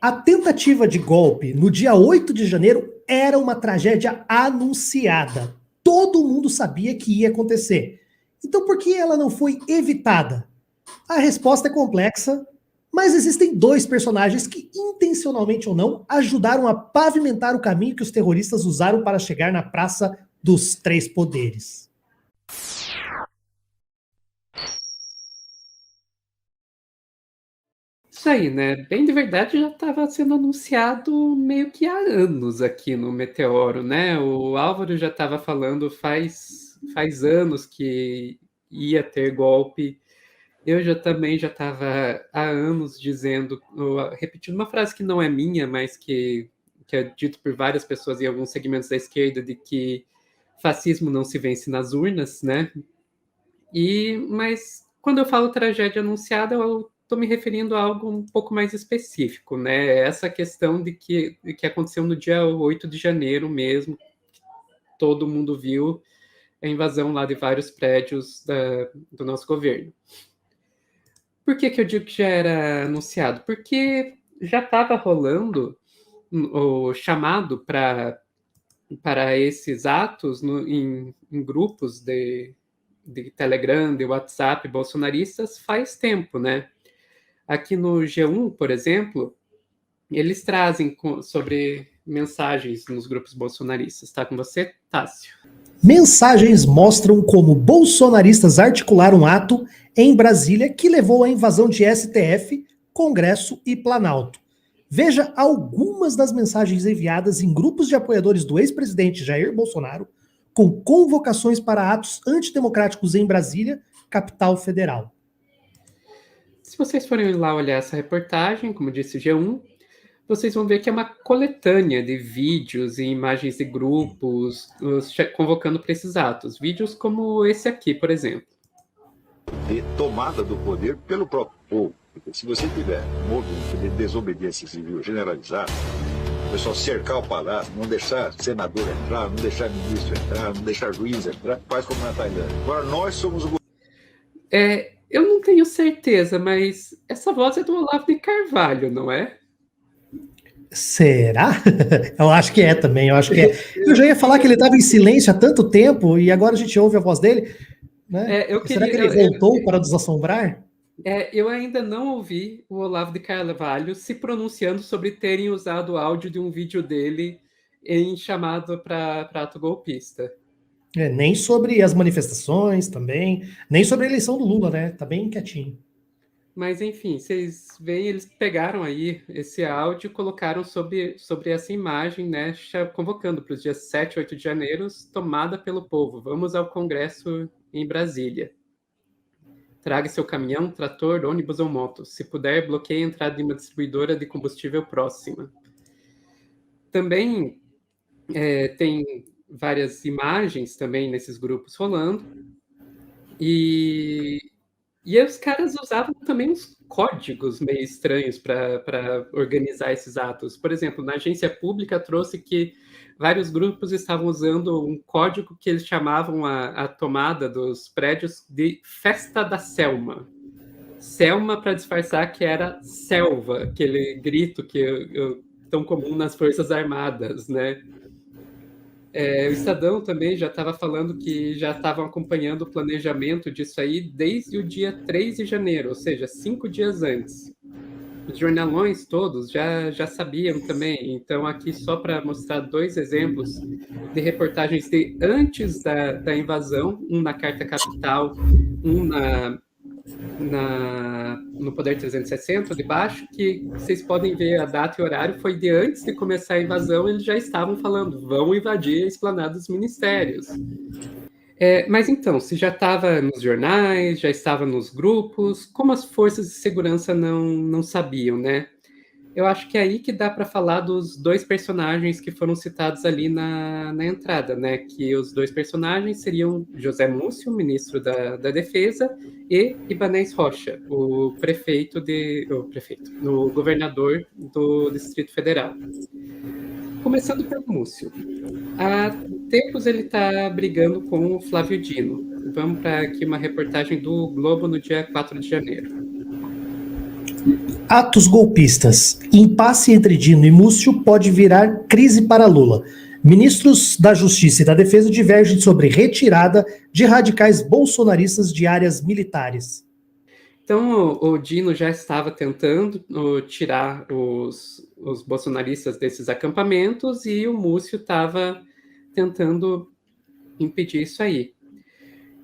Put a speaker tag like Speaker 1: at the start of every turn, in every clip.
Speaker 1: A tentativa de golpe no dia 8 de janeiro era uma tragédia anunciada. Todo mundo sabia que ia acontecer. Então por que ela não foi evitada? A resposta é complexa, mas existem dois personagens que, intencionalmente ou não, ajudaram a pavimentar o caminho que os terroristas usaram para chegar na Praça dos Três Poderes.
Speaker 2: Isso aí, né? Bem de verdade já estava sendo anunciado meio que há anos aqui no Meteoro, né? O Álvaro já estava falando faz anos que ia ter golpe. Eu também já estava há anos dizendo, repetindo uma frase que não é minha, mas que é dito por várias pessoas em alguns segmentos da esquerda, de que fascismo não se vence nas urnas, né? Mas quando eu falo tragédia anunciada, eu estou me referindo a algo um pouco mais específico, né? Essa questão de que aconteceu no dia 8 de janeiro mesmo, todo mundo viu a invasão lá de vários prédios do nosso governo. Por que eu digo que já era anunciado? Porque já estava rolando o chamado para esses atos em grupos de Telegram, de WhatsApp bolsonaristas faz tempo, né? Aqui no G1, por exemplo, eles trazem sobre mensagens nos grupos bolsonaristas. Está com você, Tássio?
Speaker 1: Mensagens mostram como bolsonaristas articularam um ato em Brasília que levou à invasão de STF, Congresso e Planalto. Veja algumas das mensagens enviadas em grupos de apoiadores do ex-presidente Jair Bolsonaro, com convocações para atos antidemocráticos em Brasília, capital federal.
Speaker 2: Se vocês forem lá olhar essa reportagem, como disse o G1, vocês vão ver que é uma coletânea de vídeos e imagens de grupos convocando para esses atos. Vídeos como esse aqui, por exemplo.
Speaker 3: De tomada do poder pelo próprio povo. Porque se você tiver um movimento de desobediência civil generalizado, o pessoal cercar o palácio, não deixar senador entrar, não deixar ministro entrar, não deixar juiz entrar, faz como na Tailândia. Agora nós somos o...
Speaker 2: Eu não tenho certeza, mas essa voz é do Olavo de Carvalho, não é?
Speaker 1: Será? Eu acho que é também, eu acho que é. Eu já ia falar que ele estava em silêncio há tanto tempo e agora a gente ouve a voz dele. Né? Será que ele voltou para nos assombrar?
Speaker 2: Eu ainda não ouvi o Olavo de Carvalho se pronunciando sobre terem usado o áudio de um vídeo dele em chamado para ato golpista.
Speaker 1: Nem sobre as manifestações também, nem sobre a eleição do Lula, né? Tá bem quietinho.
Speaker 2: Mas, enfim, vocês veem, eles pegaram aí esse áudio e colocaram sobre essa imagem, né, convocando para os dias 7 e 8 de janeiro, tomada pelo povo. Vamos ao Congresso em Brasília. Traga seu caminhão, trator, ônibus ou moto. Se puder, bloqueie a entrada de uma distribuidora de combustível próxima. Também tem várias imagens também nesses grupos rolando. E os caras usavam também uns códigos meio estranhos para organizar esses atos. Por exemplo, na agência pública trouxe que vários grupos estavam usando um código que eles chamavam a tomada dos prédios de Festa da Selma. Selma para disfarçar que era selva, aquele grito que tão comum nas Forças Armadas, né? O Estadão também já estava falando que já estavam acompanhando o planejamento disso aí desde o dia 3 de janeiro, ou seja, 5 dias antes. Os jornalões todos já sabiam também. Então, aqui só para mostrar dois exemplos de reportagens de antes da invasão, um na Carta Capital, um no Poder 360, de baixo, que vocês podem ver a data e horário, foi de antes de começar a invasão, eles já estavam falando, vão invadir a esplanada dos ministérios. Mas então, se já estava nos jornais, já estava nos grupos, como as forças de segurança não sabiam, né? Eu acho que é aí que dá para falar dos dois personagens que foram citados ali na entrada, né? Que os dois personagens seriam José Múcio, ministro da Defesa, e Ibanez Rocha, o governador do Distrito Federal. Começando pelo Múcio. Há tempos ele está brigando com o Flávio Dino. Vamos para aqui uma reportagem do Globo no dia 4 de janeiro.
Speaker 1: Atos golpistas. Impasse entre Dino e Múcio pode virar crise para Lula. Ministros da Justiça e da Defesa divergem sobre retirada de radicais bolsonaristas de áreas militares.
Speaker 2: Então, o Dino já estava tentando tirar os bolsonaristas desses acampamentos e o Múcio estava tentando impedir isso aí.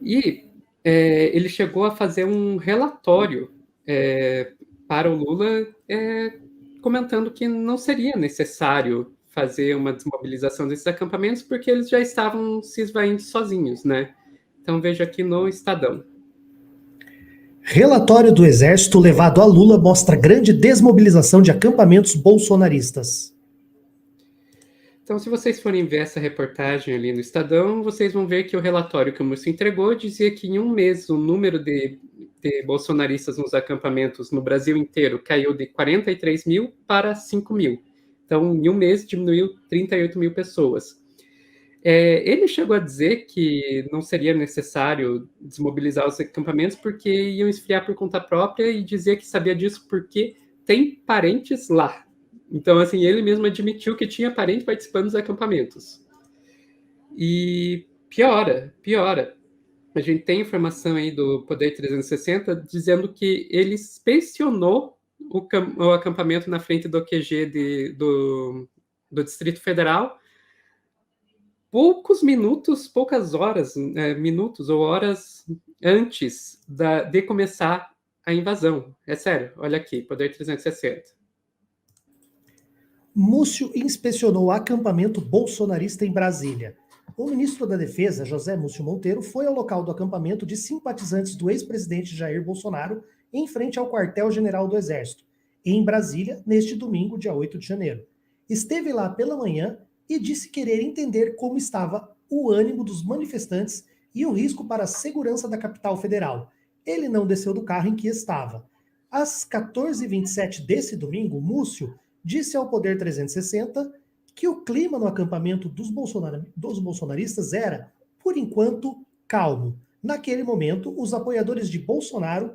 Speaker 2: E ele chegou a fazer um relatório para o Lula, comentando que não seria necessário fazer uma desmobilização desses acampamentos, porque eles já estavam se esvaindo sozinhos, né? Então, veja aqui no Estadão.
Speaker 1: Relatório do Exército levado a Lula mostra grande desmobilização de acampamentos bolsonaristas.
Speaker 2: Então, se vocês forem ver essa reportagem ali no Estadão, vocês vão ver que o relatório que o Múcio entregou dizia que em um mês o número de bolsonaristas nos acampamentos no Brasil inteiro caiu de 43 mil para 5 mil. Então, em um mês diminuiu 38 mil pessoas. Ele chegou a dizer que não seria necessário desmobilizar os acampamentos porque iam esfriar por conta própria e dizia que sabia disso porque tem parentes lá. Então, assim, ele mesmo admitiu que tinha parente participando dos acampamentos. E piora. A gente tem informação aí do Poder 360 dizendo que ele inspecionou o acampamento na frente do QG do Distrito Federal poucas horas, minutos ou horas antes de começar a invasão. É sério, olha aqui, Poder 360.
Speaker 1: Múcio inspecionou o acampamento bolsonarista em Brasília. O ministro da Defesa, José Múcio Monteiro, foi ao local do acampamento de simpatizantes do ex-presidente Jair Bolsonaro em frente ao quartel-general do Exército, em Brasília, neste domingo, dia 8 de janeiro. Esteve lá pela manhã e disse querer entender como estava o ânimo dos manifestantes e o risco para a segurança da capital federal. Ele não desceu do carro em que estava. Às 14h27 desse domingo, Múcio disse ao Poder 360 que o clima no acampamento dos bolsonaristas era, por enquanto, calmo. Naquele momento, os apoiadores de Bolsonaro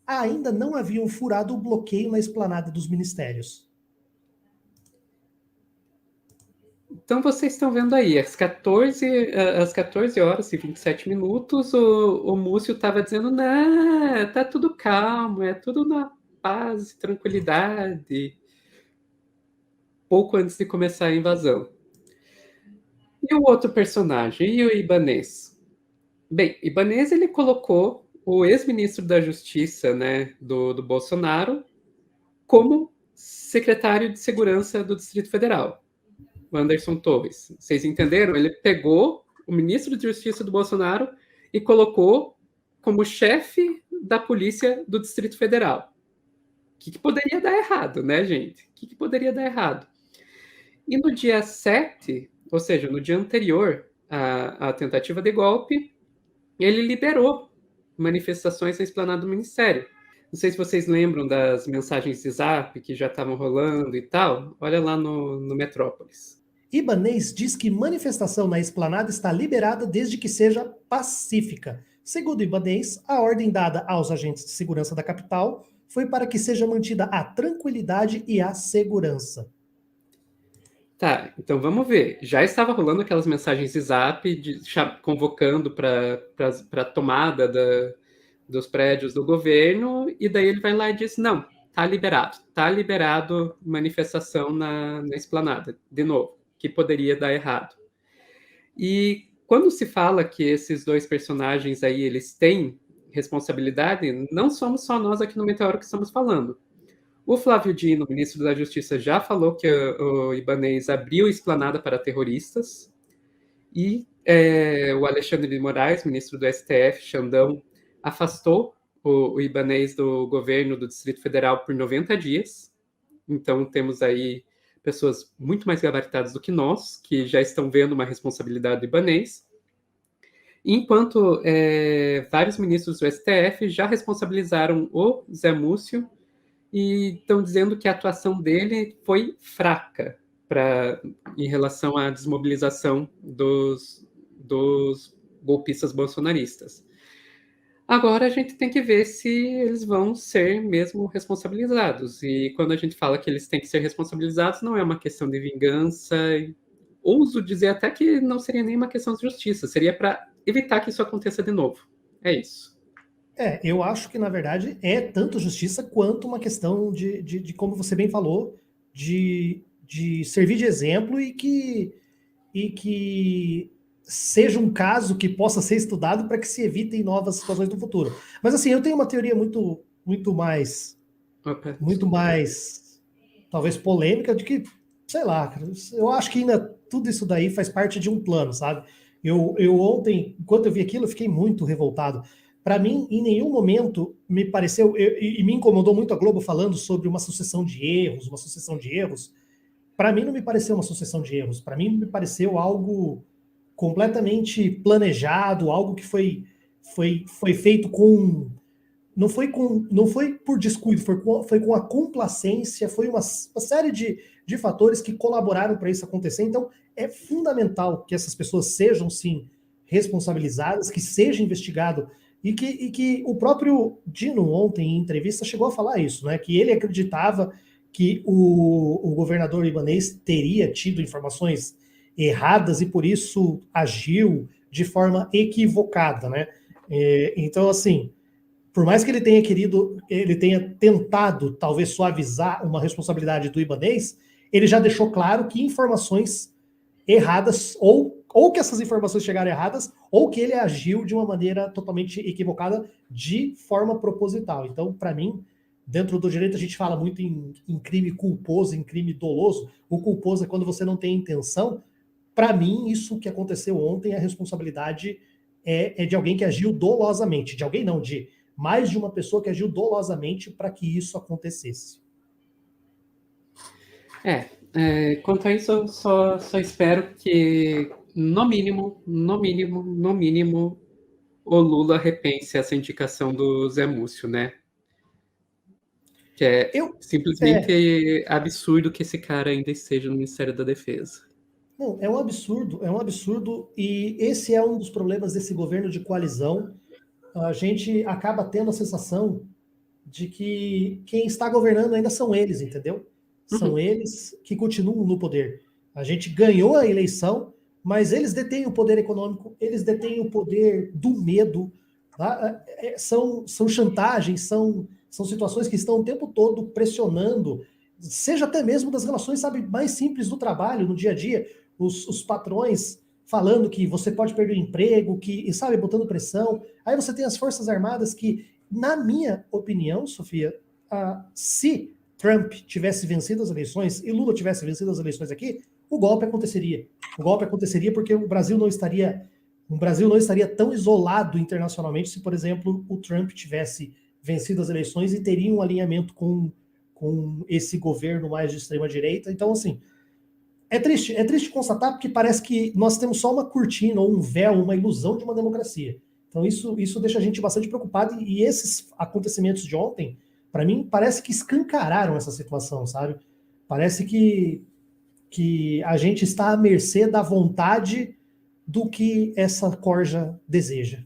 Speaker 1: ainda não haviam furado o bloqueio na esplanada dos ministérios.
Speaker 2: Então, vocês estão vendo aí, às 14 horas e 27 minutos, o Múcio estava dizendo, não, tá tudo calmo, é tudo na paz e tranquilidade, pouco antes de começar a invasão. E o outro personagem, e o Ibanez? Bem, Ibanez, ele colocou o ex-ministro da Justiça, né, do Bolsonaro como secretário de Segurança do Distrito Federal. O Anderson Torres. Vocês entenderam? Ele pegou o ministro de Justiça do Bolsonaro e colocou como chefe da polícia do Distrito Federal. O que poderia dar errado, né, gente? O que poderia dar errado? E no dia 7, ou seja, no dia anterior à tentativa de golpe, ele liberou manifestações na esplanada do Ministério. Não sei se vocês lembram das mensagens de Zap que já estavam rolando e tal. Olha lá no Metrópolis.
Speaker 1: Ibanez diz que manifestação na esplanada está liberada desde que seja pacífica. Segundo Ibanez, a ordem dada aos agentes de segurança da capital foi para que seja mantida a tranquilidade e a segurança.
Speaker 2: Tá, então vamos ver. Já estava rolando aquelas mensagens de Zap convocando para a tomada dos prédios do governo, e daí ele vai lá e diz, não, tá liberado manifestação na esplanada, de novo, que poderia dar errado. E quando se fala que esses dois personagens aí, eles têm responsabilidade, não somos só nós aqui no Meteoro que estamos falando. O Flávio Dino, ministro da Justiça, já falou que o Ibanez abriu a esplanada para terroristas, e o Alexandre de Moraes, ministro do STF, Xandão, afastou o Ibanez do governo do Distrito Federal por 90 dias. Então, temos aí pessoas muito mais gabaritadas do que nós, que já estão vendo uma responsabilidade do Ibanez. Enquanto vários ministros do STF já responsabilizaram o Zé Múcio e estão dizendo que a atuação dele foi fraca em relação à desmobilização dos golpistas bolsonaristas. Agora a gente tem que ver se eles vão ser mesmo responsabilizados. E quando a gente fala que eles têm que ser responsabilizados, não é uma questão de vingança. Ouso dizer até que não seria nem uma questão de justiça, seria para evitar que isso aconteça de novo. É isso.
Speaker 1: Eu acho que, na verdade, é tanto justiça quanto uma questão de como você bem falou, de servir de exemplo e que seja um caso que possa ser estudado para que se evitem novas situações no futuro. Mas assim, eu tenho uma teoria muito mais talvez polêmica de que, sei lá, eu acho que ainda tudo isso daí faz parte de um plano, sabe? Eu ontem, enquanto eu vi aquilo, eu fiquei muito revoltado. Para mim, em nenhum momento me pareceu, e me incomodou muito a Globo falando sobre uma sucessão de erros, uma sucessão de erros. Para mim não me pareceu uma sucessão de erros, para mim me pareceu algo completamente planejado, algo que foi feito com não foi por descuido, foi com a complacência, foi uma série de fatores que colaboraram para isso acontecer. Então, é fundamental que essas pessoas sejam, sim, responsabilizadas, que seja investigado, e que o próprio Dino, ontem, em entrevista, chegou a falar isso, né? Que ele acreditava que o governador libanês teria tido informações erradas e, por isso, agiu de forma equivocada, né? Então, assim, por mais que ele tenha tentado talvez suavizar uma responsabilidade do ibanês, ele já deixou claro que informações erradas, ou que essas informações chegaram erradas, ou que ele agiu de uma maneira totalmente equivocada, de forma proposital. Então, para mim, dentro do direito a gente fala muito em crime culposo, em crime doloso. O culposo é quando você não tem intenção. Para mim, isso que aconteceu ontem, a responsabilidade é de alguém que agiu dolosamente. De alguém não, de mais de uma pessoa que agiu dolosamente para que isso acontecesse.
Speaker 2: Quanto a isso, eu só espero que, no mínimo, o Lula repense essa indicação do Zé Múcio, né? Que é simplesmente absurdo que esse cara ainda esteja no Ministério da Defesa.
Speaker 1: Não, é um absurdo, e esse é um dos problemas desse governo de coalizão. A gente acaba tendo a sensação de que quem está governando ainda são eles, entendeu? São eles que continuam no poder. A gente ganhou a eleição, mas eles detêm o poder econômico, eles detêm o poder do medo, tá? São chantagens, são situações que estão o tempo todo pressionando, seja até mesmo das relações, sabe, mais simples do trabalho, no dia a dia, os patrões falando que você pode perder o emprego, e sabe, botando pressão. Aí você tem as Forças Armadas que, na minha opinião, Sofia, se Trump tivesse vencido as eleições e Lula tivesse vencido as eleições aqui, o golpe aconteceria. O golpe aconteceria porque o Brasil não estaria tão isolado internacionalmente se, por exemplo, o Trump tivesse vencido as eleições e teria um alinhamento com esse governo mais de extrema direita. Então, assim, é triste constatar, porque parece que nós temos só uma cortina ou um véu, uma ilusão de uma democracia. Então isso deixa a gente bastante preocupado, e esses acontecimentos de ontem, para mim, parece que escancararam essa situação, sabe? Parece que a gente está à mercê da vontade do que essa corja deseja.